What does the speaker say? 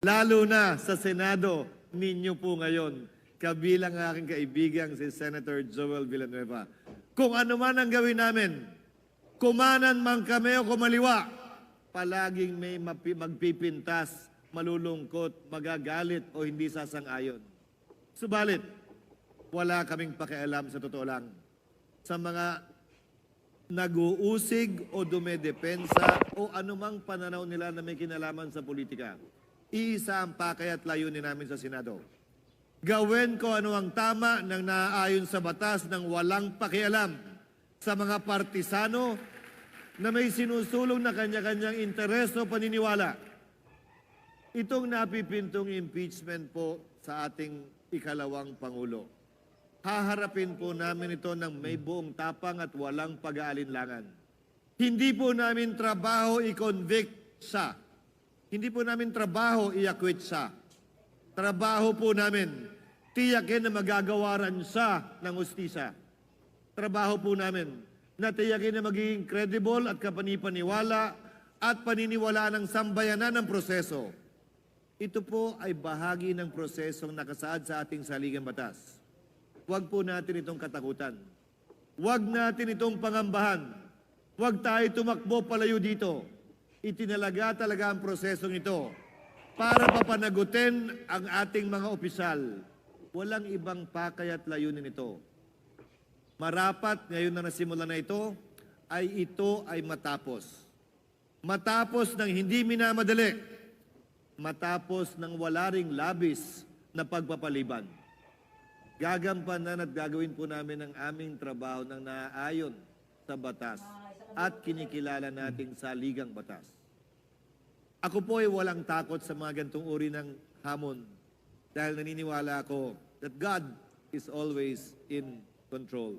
Lalo na sa Senado ninyo po ngayon, kabilang ang aking kaibigang si Senator Joel Villanueva. Kung ano man ang gawin namin, kumanan man kami o kumaliwa, palaging may magpipintas, malulungkot, magagalit o hindi sasang-ayon. Subalit, wala kaming pakialam sa totoo lang sa mga nag-uusig o dumedepensa o anumang pananaw nila na may kinalaman sa politika. Iisa ang pakay at layunin namin sa Senado. Gawin ko ano ang tama ng naaayon sa batas ng walang pakialam sa mga partisano na may sinusulong na kanya-kanyang interes o paniniwala. Itong napipintong impeachment po sa ating ikalawang Pangulo. Haharapin po namin ito ng may buong tapang at walang pag-aalinlangan. Hindi po namin trabaho i-convict siya. Hindi po namin trabaho i-acquit siya. Trabaho po namin tiyakin na magagawaran siya ng hustisya. Trabaho po namin na tiyakin na magiging credible at kapanipaniwala at paniniwalaan ng sambayanan ng proseso. Ito po ay bahagi ng prosesong nakasaad sa ating saligang batas. Huwag po natin itong katakutan. Huwag natin itong pangambahan. Huwag tayo tumakbo palayo dito. Itinalaga talaga ang prosesong ito para papanagutin ang ating mga opisyal. Walang ibang pakay at layunin ito. Marapat ngayon na nasimula na ito ay matapos. Matapos ng hindi minamadali. Matapos ng wala ring labis na pagpapaliban. Gagampanan at gagawin po namin ang aming trabaho ng naaayon sa batas at kinikilala nating saligang batas. Ako po ay walang takot sa mga gantong uri ng hamon dahil naniniwala ako that God is always in control.